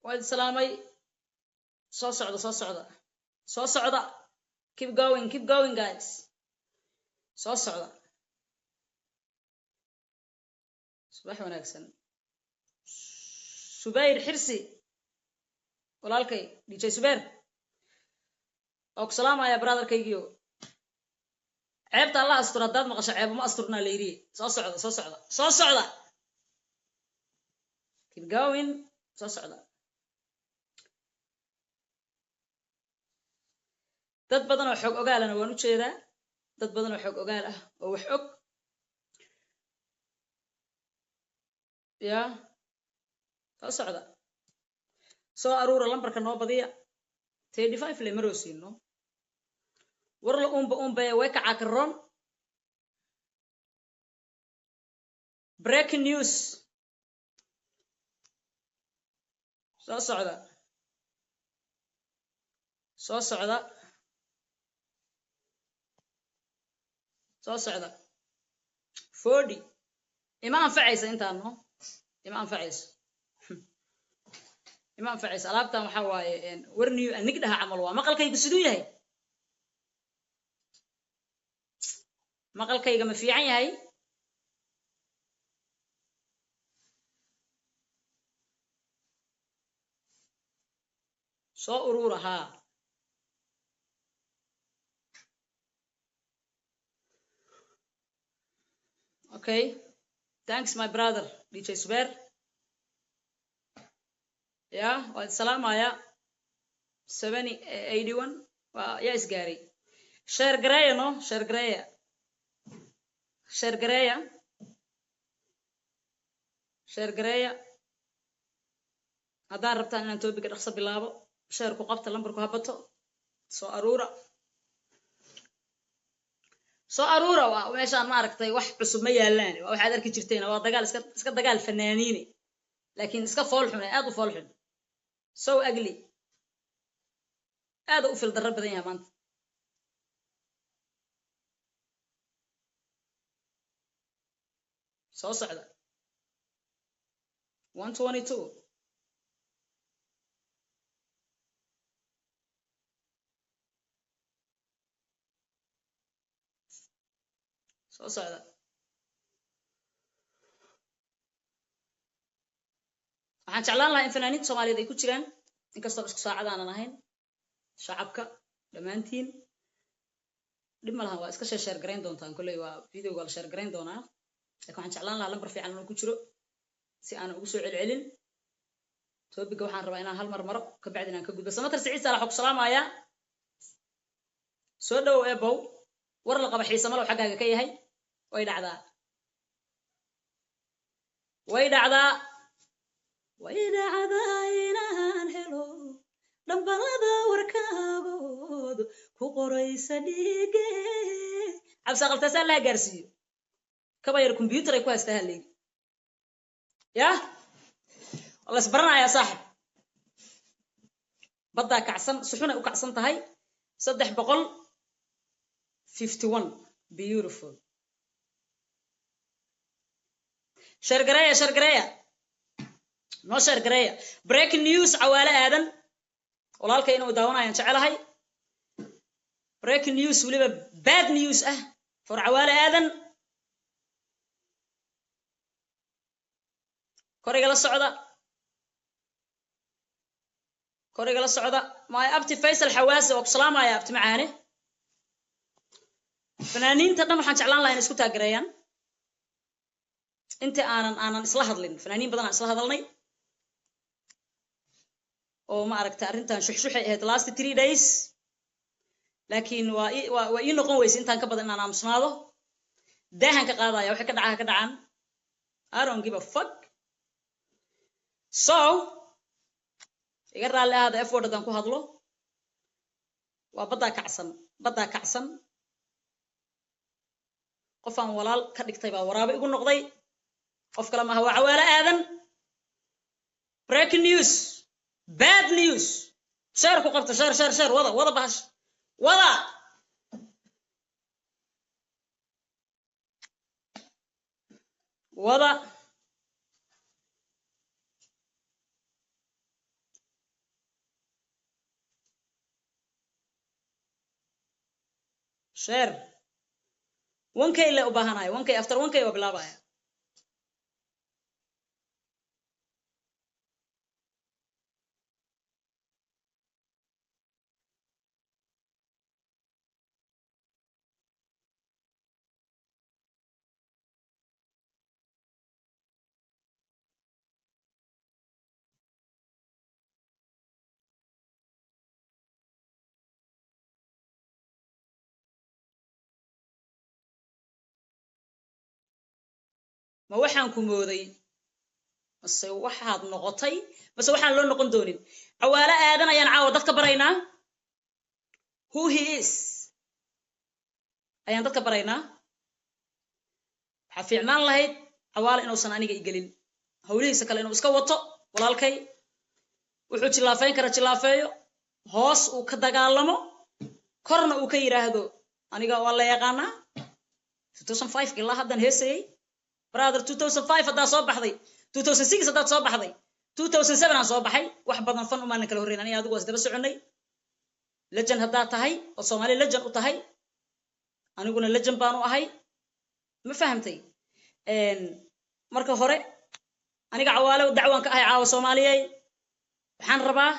waad salaamay soo socda keep going guys soo socda subax wanaagsan subayr xirsi walaalkay DJ subayr oo salaamaya brotherkaygiyo ceebta Allah astur hadaad maqasho ceeb ma asturna leeyri soo socda keep going soo socda dad badan oo xog ogaalana waan u jeedaa dad badan oo xog ogaal ah oo wax og ya soo socda soo aruura lambarka noo badiya 35 le marosiino war la umba way ka cakaroon breaking news soo socda 40 ima anfacaysa intaan no ima anfacaysa alaabtan waxa waaye warniyo anig dhaha camal waa maqalkayga sidoo yahay maqalkayga ma fiican yahay soo urura ha okay thanks my brother DJ Subair ya waad salaamaya 781 waa ya isgaari share gareeya haddaan rabtaan inaan topiga dhaqso bilaabo share ku qabta lambarku habato soo aruura waa meeshaan ma aragtay wax cusub ma yaalaan waa waxaad arki jirteen waa dagaal iska dagaal fanaaniin laakiin iska fool xun aad u fool xun so ugly aad u fil darro badan yahay maanta soo socda 122 soo socda waxaan jeclaan lahaa in fanaaniinta Soomaaliyeed ay ku jiraan inkastoo isku saacad aanan ahayn shacabka dhamaantiin dhib ma laha waa iska share gareyn doontaan kulay waa videoga la share gareyn doonaa laakiin waxaan jeclaan lahaa lambar fiican inuu ku jiro si aan ugu soo celcelin topiga waxaan rabaa inaan hal mar maro ka bacdi inaan ka gudbo Samatar Saciid Saalax ku salaamaya soo dhaw eebow war la qaba xiisa malo xagaaga ka yahay way dhacdaa inaan helo dhambalada warkaagood ku qoraysa dhige cabsa qaltaas la gaarsiiyo kaba yar computer ay ku haystaa halay ya wala isbaranaya saaxib badda kacsan suxuna u kacsan tahay 351 beautiful share gareeya no share gareeya breaking news cawaale aadan walaalkay inuu daawanayaan jecelahay breaking news waliba bad news for cawaale aadan koriga la socda my abti Faisal Hawaasi oo salaamaya abti macaane fanaaniinta dhan waxaan jeclaan lahaa in isku taageerayaan inta aanan isla hadlin fanaaniin badan aan isla hadalnay oo ma aragtay arrintan shuxshuxay ahayd last 3 days laakiin waa ii noqon weyse intaan ka badan inaan aamusnaado daahan ka qaadaya waxa ka dhacaan I don't give a fuck so iga raali ahada effort aan ku hadlo waa badda kacsan qof aan walaal ka dhigtay baa waraabo igu noqday qof kale ma aha waa cawaale aadan breaking news bad news share ku qabta share wada bahash wada share 1k la u baahanahay 1k after 1k waa bilaabaya ma waxaan ku mooday base waxaad noqotay base waxaan loo noqon doonin Cawaale Aadan ayaan caawa dadka baraynaa who he is ayaan dadka baraynaa waxa fiicnaan lahayd Cawaale inuusan aniga igelin hawlihiisa kale inuu iska wato walaalkay wuxuu jilaafeyn kara jilaafeeyo hoos uu ka dagaalamo korna uu ka yiraahdo aniga waa la yaqaanaa 2005 ilaa haddan heesay brother 2005 hadaa soo baxday 2006 hadaa soo baxday 2007 aan soo baxay wax badan fan uma kala horeyn aniga adigu was daba soconay legend hadaa tahay oo Soomaali legend u tahay aniguna legend baan u ahay ma fahamtay marka hore aniga Cawaale dacwaan ka ahay caawa Soomaaliyeey waxaan rabaa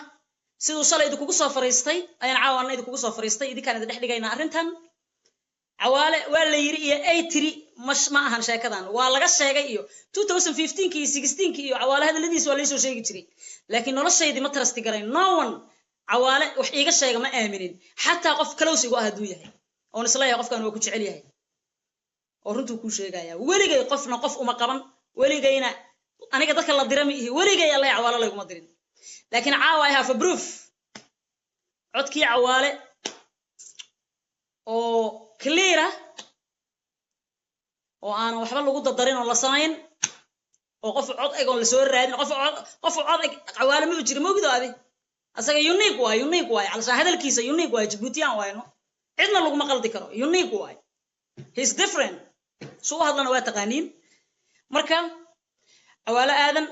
sidoo shalay idinku soo fariistay ayaan caawana idinku soo fariistay idinkaan dhex dhigayna arrintan Cawaale waa la yiri iyo ay tiri ma ahan sheekadan waa laga sheegay iyo 2015 ki 16 ki iyo Cawaale hadaladiis waa la soo sheegi jiray laakiin nolosheedii ma trust garay no one Cawaale wax iiga sheega ma aaminin xataa qof close igu ah haduu yahay oo islaaya qofkan waa ku jecel yahay oo runtuu ku sheegaya weligay qofna qof uma qaban weligayna aniga dadka la dirami iyo weligay Allah Cawaale lagu ma dirin laakiin caawa I have a proof codkii Cawaale oo clear oo aan waxba lagu dadarin oo la sameyn oo qof cod ay oo la soo raadin qof cod Cawaale ma jiro moogdo adi asaga unique waay alsha hadalkiisa unique waay Djiboutian waay no cidna lagu ma qaldi karo unique waay he's different soo hadlana waa taqaaniin marka Cawaale Aadan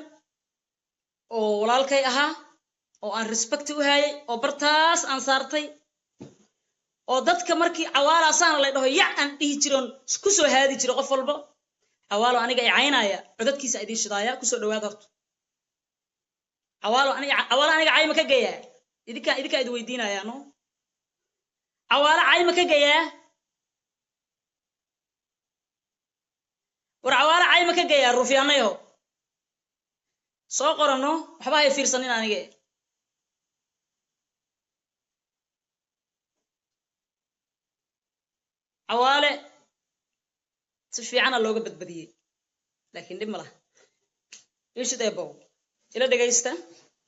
oo walaalkay ahaa oo aan respect u hayay oo bartaas aan saartay oo dadka markii Cawaale asaan la dhaho aan dhihi jiroon isku soo haadi jiro qof walba Cawaale aniga ay caynaya codadkiisa idin shidaaya ku soo dhawaad horto Cawaale aniga cayma ka geeyaa idinka id weydiinaya no Cawaale cayma ka geeyaa war Cawaale cayma ka geeyaa rufiyaanayo soo qorano waxba ay fiirsanin aniga Cawaale si fiican looga badbadiyay laakiin dib ma laha isu deebo ila dhageysta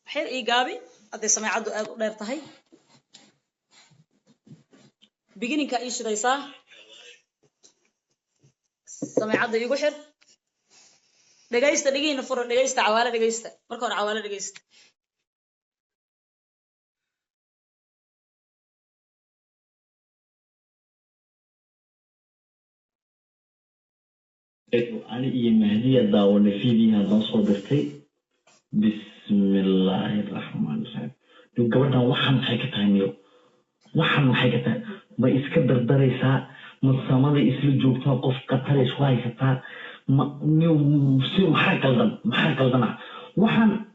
waxay ii gaabi haday sameecadu aad u dheer tahay beginning ka isu daysa sameecadu igu xir dhageysta dhigiina furo dhageysta Cawaale dhageysta marka hore Cawaale dhageysta أنا إيمانية داون فيديها نصو درتي بسم الله الرحمن الرحيم لو قبلنا وحن حكتها نيو وحن حكتها ما إسكدر دريسا مصامد إسلو جوبتا قف قطر إسواي كتا نيو سيو محاكل وحن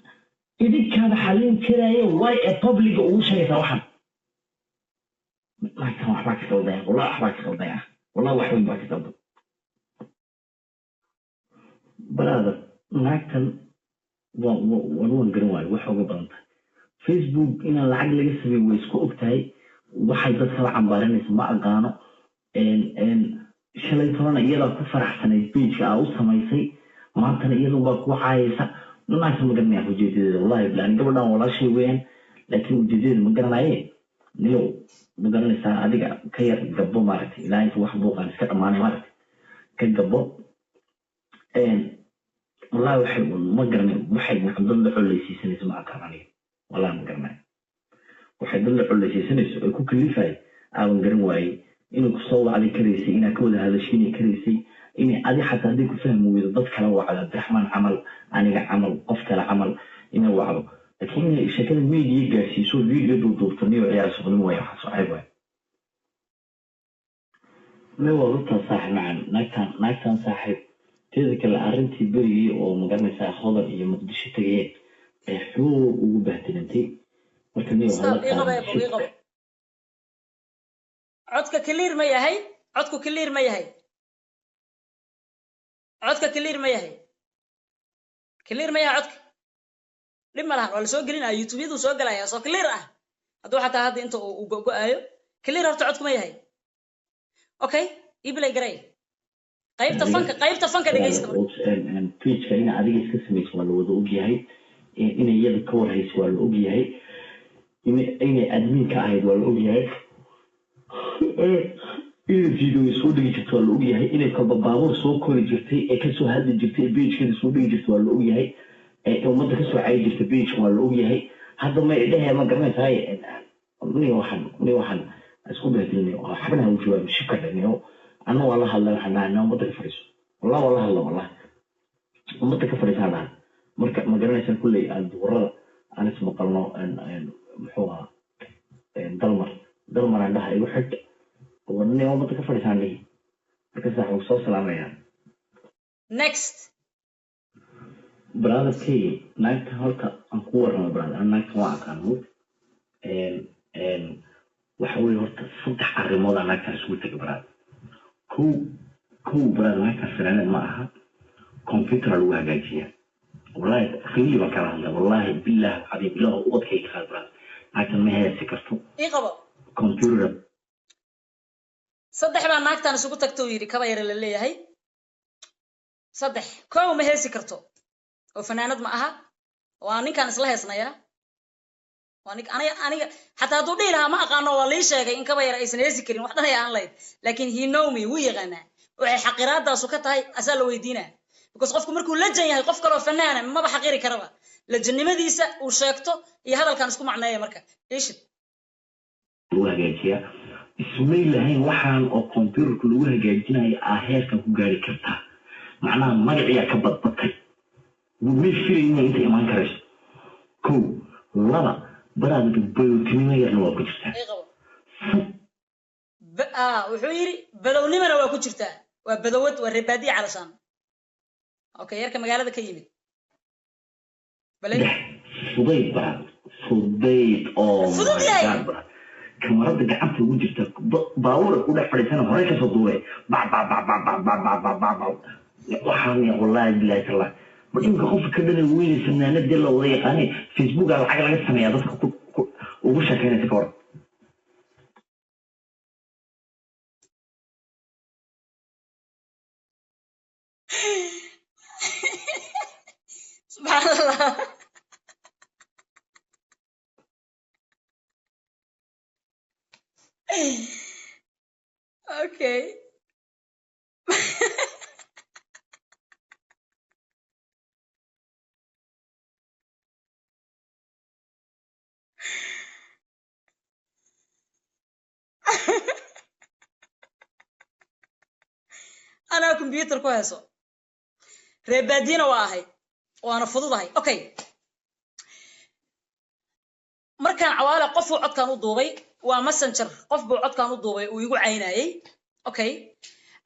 إذا كان حالين كراية واي أبابليك وشيء وحن ما كان أحباك تلضيع والله أحباك تلضيع والله وحوين باك تلضيع brother naagtan waan garan waay wax uga badan tahay Facebook ina lacag laga sameeyo way isku ogtahay waxay dadka la cambaaranaysa ma aqaano shalay toona iyada ku faraxsanay page-ka u samaysay maantana iyadu waa ku caayaysa naagtan ma garanaya ujeedadeeda wallahi bilaan gabadhan walaashay weeyaan laakiin ujeedadeeda ma garanaye niyo ma garanaysaa adiga ka yar gabbo maaragtay ilaa inta wax buuqaan iska dhammaanay maaragtay ka gabbo والله وحي ما قرني وحي نحضر على سيسنة مع كراني والله ما قرني وحي ضل على سيسنة يكون كل فاي أو قرن واي إنه كصوا على كريسي إنه كود هذا شيء كريسي إني أدي حتى أديك فهم ويضبط كلام على عبد الرحمن عمل أنا عمل قفت عمل إنه وعله لكن شكل الميديا جالس يسوي فيديو دكتور وعيال صغيرين ويا صاحبه ما والله صاحب معنا ناكتان صاحب تذكر الأرنتي بري ومقارنة خضر هي مقدشة تجيء حو وبهتنتي ولكن استاذ إيه عدك كلير ما يهي عدك كلير ما يهي عدك كلير ما يهي كلير ما يهي عدك لما لها ولا سوق لنا يوتيوب يدو سوق لا يا سوق كلير هذو حتى هذا أنت وجو كلير هرت عدك ما يهي أوكي يبلا يقرأ قيب تفنك دقيست بيج كأن عادي يسمى ولا وضوء جاهي إن يد كور هي سوال وجاهي إن أدمين كعيد ولا وجاهي إن فيديو يسود يجت ولا وجاهي إن كبابور سوق كوري جرتي كسو هذا جرتي بيج كده سود يجت ولا وجاهي وما تكسو عيد جرت بيج ولا وجاهي هذا ما إلها ما قرنت هاي مني واحد أسكت هذيني وحبنا وجوه مش كذا أنا والله الله حنا أنا ما تكفرش والله ما تكفرش هذا ما قرناش كل الدورة أنا اسمه قلنا إن محوها دلمر عندها يوحد وني ما تكفرش عني بكسح وصوص العميان next برادر كي نايت هالك أنكور ما برادر أنا نايت واقع كانوا وحاول هرت صدق الرماد أنا كاسوتك برادر كو برادر ما كسرنا معها كمبيوتر الواجهية والله خليه بكره والله بالله حبيب الله وضحك خبرات لكن ما هي سكرته إيه قبل كمبيوتر صدق بقى ناقتنا سوق تكتويري كبير اللي هي صدق كم ما هي سكرته وفنانات معها وأنا كان إصلاح صنايع وأنا حتى هدودي لها ما أقانو ولا شيء إن كبير أي سنة سكرين وحدنا يا أنلاين لكن he know me ويغنى وحقيرات ده سكتها أسأل ويدينا because qofku markuu la jan yahay qof kale oo fanaana ma ba xaqiri karaba la jannimadiisa uu sheegto iyo hadalkan isku macneeyo marka eeshid lagu hagaajiya ismailahayn waxaan oo computerku lagu hagaajinayo heerkan ku gaari kartaa macnaha magaciya ka badbatay wuu fiirin inta iman karayso ko laba baraad bayootinimo yarna waa ku jirtaa wuxuu yiri badownimana waa ku jirtaa waa badawad waa rebaadi calashan اوكي يركب مقالة كيمي بلين فضيت بعد فضيت كم رد قعدت وجدت باور ولا فريسنا هريك صدوي وحامي والله بالله ترى بدين خوف كده وين سنانات دي الله يقاني فيسبوك على حاجه لسه ما يضخ وش كانت كور سبحان الله اوكي انا كمبيوتر كويسو ريبادينا واهي وانا فضوضهي اوكي markaan cawaale qof uu codkan u duubay waa messenger qof buu codkan u duubay uu igu caynayay okay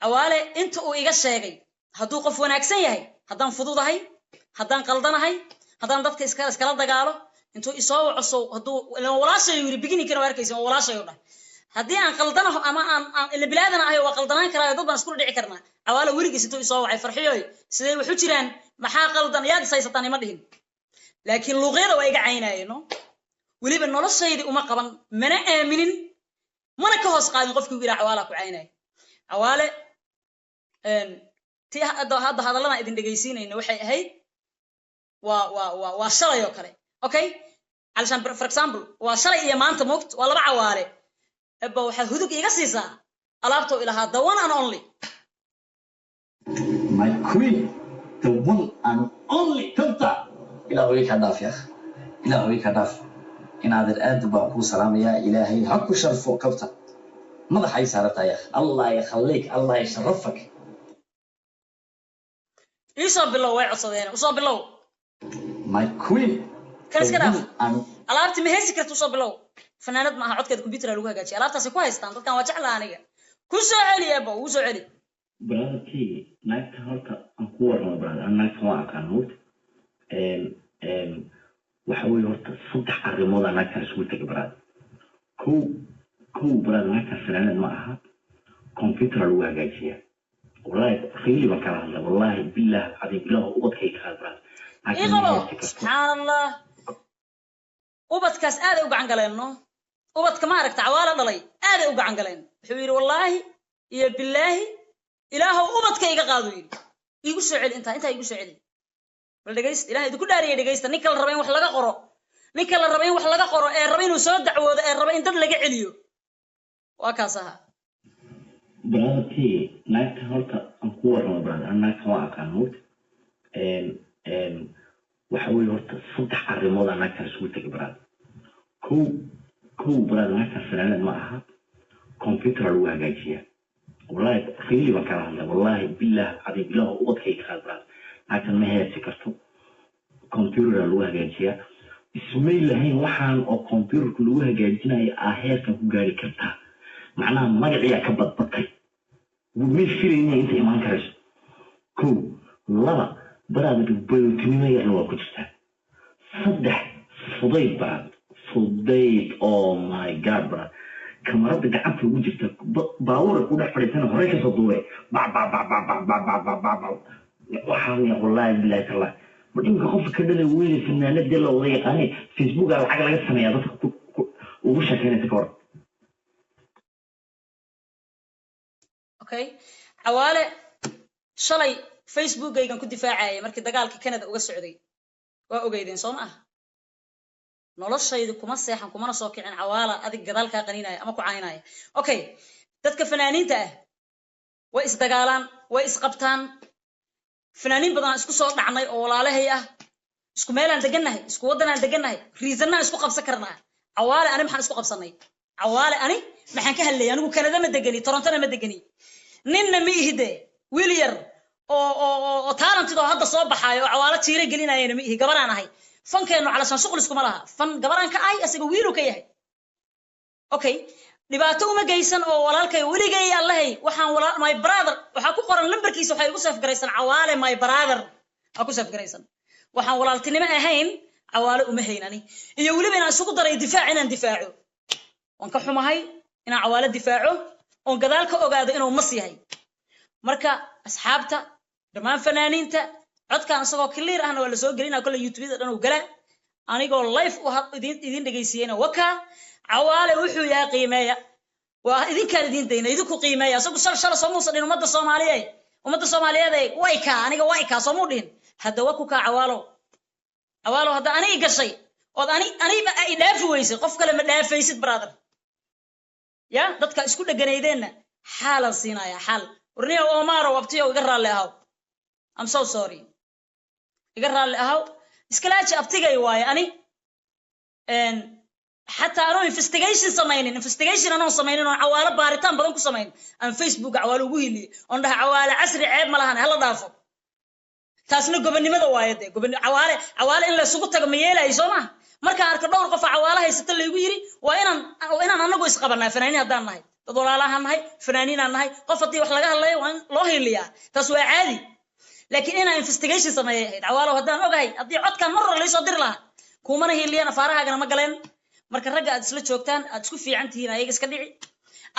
cawaale inta uu iga sheegay haduu qof wanaagsan yahay hadaan fududahay hadaan qaldanahay hadaan dadka iskala dagaalo intuu isoo waco haduu walaashay yiri beginning-kana warkaysan walaashay oo dhan hadii aan qaldanaho ama aan ila bilaadana ahay waa qaldanaan karaa dad baan isku dhici karnaa cawaale warigiis intuu isoo wacay farxiyoy sidee wuxu jiraan maxaa qaldan yaad saysataan ima dhihin laakiin luqada waa iga caynayeen waliba noloshaydi uma qaban mana aaminin mana ka hoos qaadin qofkii wiira cawaala ku caynay cawaale tii hadda hadalana idin dhageysiinayna waxay ahayd waa shalay oo kale okay alshan for example waa shalay iyo maanta moqt waa laba cawaale abba waxa hudug iga siisaa alaabto ilaha the one and only my queen the one and only tanta ila wayka dhaaf ya ila wayka dhaaf inaad aad baa ku salaamaya ilaahay ha ku sharfo kabta madaxay saartaya allah ya khaliik allah ya sharafak iso bilow way codsadeen uso bilow my queen kaska dhaaf alaabti ma heesi karto uso bilow fanaanad ma aha codkeeda computer lagu hagaajiyo alaabtaas ku haystaan dadkan waa jeclaa aniga كوسو علي يا ابو كوسو علي برادكي نايت هورتا أنكور ما براد أنا نايت ما أكانوت وحوي هورتا صدق الرموز أنا كان سويتك براد كو براد نايت سنة معها كمبيوتر الوجه جايشيا والله خيلي بكره والله بالله عظيم بالله وضك هيك براد إيه سبحان الله وبدكاس آذي وقعن قلينو وبدك ما ركت عوالة ضلي آذي وقعن قلين حبيري والله يا بالله إلهه وبدك إيقا قادوين يقول سعيد انت يقول سعيد والدقيست إلهي دي كل داري دقيست نيكال الربين وحلقا قرو نيكال الربين وحلقا قرو الربين وسود دعوة الربين دد لقى عليو وكاسها برادكي نايت هورتا أنكور ما براد أنا نايت ما أكانوت وحوي هورتا صدق الرموز أنا كان سويتك براد كو براد نايت سنة معها كمبيوتر الوجه جايشيا والله خيلي بكره والله بالله عظيم بالله وضك هيك براد لكن ما هي سكرتو كمبيوتر الوجه جايشيا اسمي لهين وحان أو كمبيوتر الوجه جايشنا آخر كان كجاري كرتها معناها مرعية كبد بطل ومش فيني أنت إيمان كرش كو لا براد بيوتني يعلو كتشتا صدح فضيت براد فضيت أو ماي جاد براد كما ربك عم في وجهك باورك ولا فريتنا هريك صدوي با با با با با با با با با وحامي والله بالله تالله بدين خوف كده وين فنانات دي لو ضيقاني فيسبوك على حاجه لقيت سنه وش كانت كور اوكي عواله شلي فيسبوك ايغان ku difaacay markii dagaalka Canada uga socday waa ogeydeen Soomaa noloshaydu kuma seexan kuma soo kicin cawaala adig gadaal ka qaninaya ama ku caynaya okay dadka fanaaniinta ah way isdagaalaan way isqabtaan fanaaniin badan isku soo dhacnay oo walaalahay ah isku meelaan deganahay isku wadanaan deganahay reasonna isku qabsan karnaa cawaala ani maxaan isku qabsanay cawaala ani maxaan ka hadlay anigu Canada ma degani Toronto ma degani ninna ma ihide wiil yar oo tarantido hadda soo baxayo cawaala tiire gelinayeen ma ihi gabaraan ahay fankeenu على سان شغل iskuma laha fan gabaran ka ay asiga wiilu ka yahay okay dhibaato uma geysan oo walaalkay waligay allahay waxaan walaal my brother waxa ku qoran lambarkiisa waxa igu saf gareysan cawaale my brother aku saf gareysan waxaan walaaltinimo ahayn cawaale uma haynani iyo waliba inaan isugu daray difaac inaan difaaco waan ka xumahay inaan cawaale difaaco oo gadaal ka ogaado inuu mas yahay marka asxaabta dhamaan fanaaniinta codkaan asagoo clear ahna wala soo gelinaa kale YouTube dhan uu gala anigoo live u idin dhageysiyeen waka cawaale wuxuu yaa qiimeeya waa idin kala idin deynaa idinku qiimeeya asagoo shal soo muusan umada Soomaaliyeed way ka aniga way ka soo muudin hada waku ka cawaalo hada aniga gashay oo aniga ay dhaafi weysay qof kale ma dhaafaysid brother ya dadka isku dhaganeydeenna xaalan siinaya xal warniyo Omaro waqtiyo iga raali ahaw I'm so sorry iga raali ahaw iskalaaji abtigay waay ani حتى أنا investigation أنا سمينين أنا عوالة باريتان بدن كسمين أنا فيسبوك عوالة وهيلي أنا عوالة عسري عيب ملهان هلا ضافو تاسنو قبني ماذا وايد قبني عوالة إلا سقطت قميلة يسمع مركا أركض دور قف عوالة هي ستة اللي ويري وأنا أنا قوي سقبنا فنانين هذا نهاي تدور على هاي فنانين هاي قفتي وحلقها الله الله هيليا تسوي عادي لكن أنا investigation سمين عوالة هذا أوكي أدي عد كان مرة ليش أدير لها كومنا هيليا أنا فارها أنا ما قلين marka ragga aad isla joogtaan aad isku fiican tihiin ayaga iska dhici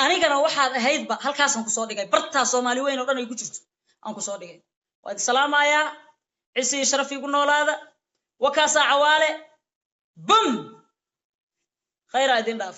anigana waxaad ahaydba halkaas aan ku soo dhigay barta Soomaali weyn oo dhan ay ku jirto aan ku soo dhigay waad salaamaya cisi sharaf igu noolaada wakaasa cawaale bum khayra idin dhaaf